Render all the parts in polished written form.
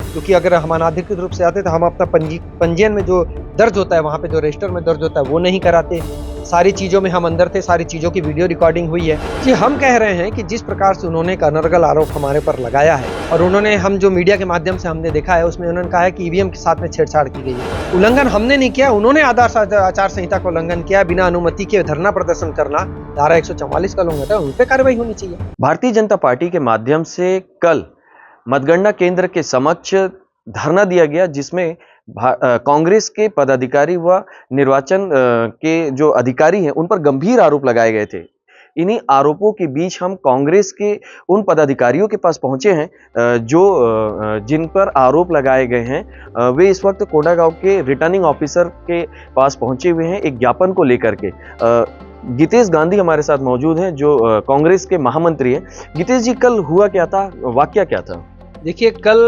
क्योंकि अगर हम अनाधिकृत रूप से आते तो हम अपना पंजीयन में जो दर्ज होता है, वहाँ पे जो रजिस्टर में दर्ज होता है वो नहीं कराते। सारी चीज़ों में हम अंदर थे, सारी चीज़ों की वीडियो रिकॉर्डिंग हुई है। जी, हम कह रहे हैं कि जिस प्रकार से उन्होंने एक अनर्गल आरोप हमारे पर लगाया है और उन्होंने, हम जो मीडिया के माध्यम से हमने देखा है उसमें उन्होंने कहा है कि ईवीएम के साथ में छेड़छाड़ की गई है। उल्लंघन हमने नहीं किया, उन्होंने आदर्श आचार संहिता का उल्लंघन किया। बिना अनुमति के धरना प्रदर्शन करना धारा 144 का उल्लंघन है, उन पर कार्रवाई होनी चाहिए। भारतीय जनता पार्टी के माध्यम से कल मतगणना केंद्र के समक्ष धरना दिया गया, जिसमें कांग्रेस के पदाधिकारी व निर्वाचन के जो अधिकारी हैं उन पर गंभीर आरोप लगाए गए थे। इन्हीं आरोपों के बीच हम कांग्रेस के उन पदाधिकारियों के पास पहुंचे हैं जो जिन पर आरोप लगाए गए हैं। वे इस वक्त कोंडागांव के रिटर्निंग ऑफिसर के पास पहुंचे हुए हैं एक ज्ञापन को लेकर के। गीतेश गांधी हमारे साथ मौजूद हैं जो कांग्रेस के महामंत्री हैं। गीतेश जी, कल हुआ क्या था, वाकया क्या था? देखिए, कल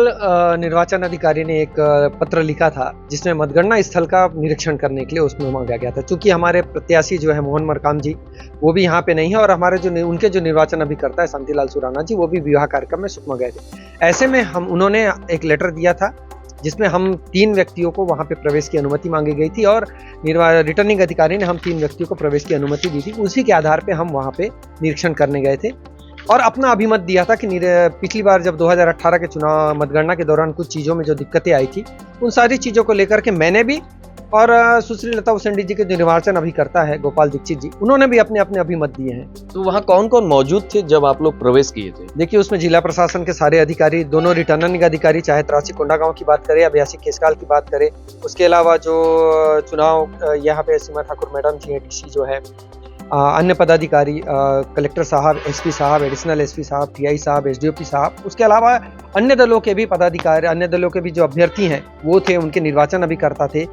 निर्वाचन अधिकारी ने एक पत्र लिखा था जिसमें मतगणना स्थल का निरीक्षण करने के लिए उसमें मांगा गया था। चूंकि हमारे प्रत्याशी जो है मोहन मरकाम जी, वो भी यहाँ पे नहीं है और हमारे जो उनके जो निर्वाचन अभिकर्ता है शांतिलाल सुराना जी, वो भी विवाह कार्यक्रम में सुकमा गए थे। ऐसे में उन्होंने एक लेटर दिया था जिसमें हम 3 व्यक्तियों को वहाँ पे प्रवेश की अनुमति मांगी गई थी और रिटर्निंग अधिकारी ने हम 3 व्यक्तियों को प्रवेश की अनुमति दी थी। उसी के आधार पे हम वहाँ पे निरीक्षण करने गए थे और अपना अभिमत दिया था कि पिछली बार जब 2018 के चुनाव मतगणना के दौरान कुछ चीज़ों में जो दिक्कतें आई थी, उन सारी चीज़ों को लेकर के मैंने भी और सुश्री लता उसेंडी जी के जो निर्वाचन अभिकर्ता है गोपाल दीक्षित जी, उन्होंने भी अपने अपने अभिमत दिए हैं। तो वहाँ कौन कौन मौजूद थे जब आप लोग प्रवेश किए थे? देखिए, उसमें जिला प्रशासन के सारे अधिकारी, दोनों रिटर्निंग अधिकारी, चाहे त्रासी कोंडागांव की बात करें या बयासी केसकाल की बात करें, उसके अलावा जो चुनाव यहाँ पे सीमा ठाकुर मैडम थी, डीसी जो है, अन्य पदाधिकारी, कलेक्टर साहब, एसपी साहब, एडिशनल एसपी साहब, टीआई साहब, एसडीओपी साहब, उसके अलावा अन्य दलों के भी पदाधिकारी, अन्य दलों के भी जो अभ्यर्थी हैं वो थे, उनके निर्वाचन अभिकर्ता थे,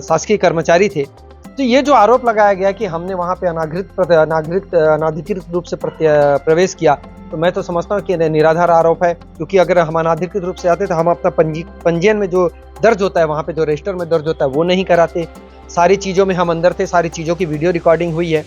शासकीय कर्मचारी थे। तो ये जो आरोप लगाया गया कि हमने वहाँ पे अनाधिकृत रूप से प्रवेश किया, तो मैं तो समझता हूँ कि निराधार आरोप है। क्योंकि अगर हम अनाधिकृत रूप से आते तो हम अपना पंजीयन में जो दर्ज होता है, वहाँ पे जो रजिस्टर में दर्ज होता है वो नहीं कराते। सारी चीज़ों में हम अंदर थे, सारी चीज़ों की वीडियो रिकॉर्डिंग हुई है।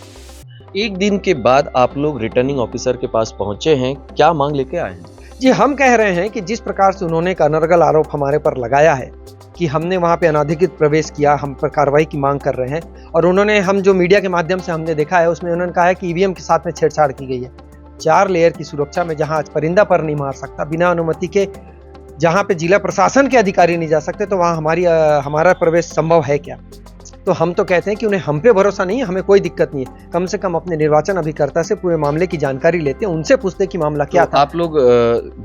एक दिन के बाद आप लोग रिटर्निंग ऑफिसर के पास पहुंचे हैं, क्या मांग लेके आए हैं? जी, हम कह रहे हैं कि जिस प्रकार से उन्होंने एक अनर्गल आरोप हमारे पर लगाया है कि हमने वहाँ पे अनाधिकृत प्रवेश किया, हम पर कार्रवाई की मांग कर रहे हैं और उन्होंने, हम जो मीडिया के माध्यम से हमने देखा है उसमें उन्होंने कहा है कि ईवीएम के साथ में छेड़छाड़ की गई है। 4 लेयर की सुरक्षा में जहाँ परिंदा पर नहीं मार सकता, बिना अनुमति के जहाँ पे जिला प्रशासन के अधिकारी नहीं जा सकते, तो वहाँ हमारा प्रवेश संभव है क्या? तो हम तो कहते हैं कि उन्हें हम पे भरोसा नहीं है, हमें कोई दिक्कत नहीं है। कम से कम अपने निर्वाचन अभिकर्ता से पूरे मामले की जानकारी लेते हैं, उनसे पूछते हैं कि मामला क्या था। आप लोग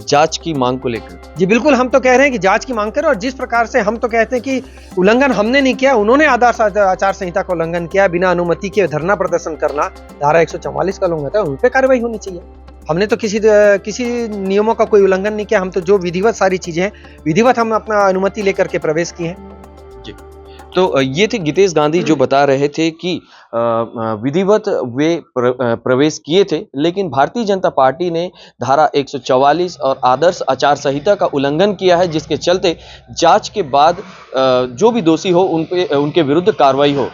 जांच की मांग को लेकर? जी बिल्कुल, हम तो कह रहे हैं कि जांच की मांग करें और जिस प्रकार से हम तो कहते हैं कि उल्लंघन हमने नहीं किया, उन्होंने आदर्श आचार संहिता का उल्लंघन किया। बिना अनुमति के धरना प्रदर्शन करना धारा 144 का उल्लंघन है, उन पर कार्रवाई होनी चाहिए। हमने तो किसी नियमों का कोई उल्लंघन नहीं किया। हम तो जो विधिवत सारी चीजें हैं, विधिवत हम अपना अनुमति लेकर के प्रवेश किए हैं। जी, तो ये थे गीतेश गांधी जो बता रहे थे कि विधिवत वे प्रवेश किए थे, लेकिन भारतीय जनता पार्टी ने धारा 144 और आदर्श आचार संहिता का उल्लंघन किया है, जिसके चलते जांच के बाद जो भी दोषी हो उनके विरुद्ध कार्रवाई हो।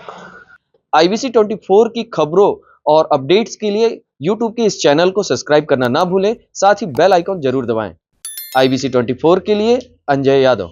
IBC 24 की खबरों और अपडेट्स के लिए YouTube के इस चैनल को सब्सक्राइब करना ना भूलें, साथ ही बेल आइकॉन जरूर दबाएं। IBC 24 के लिए अंजय यादव।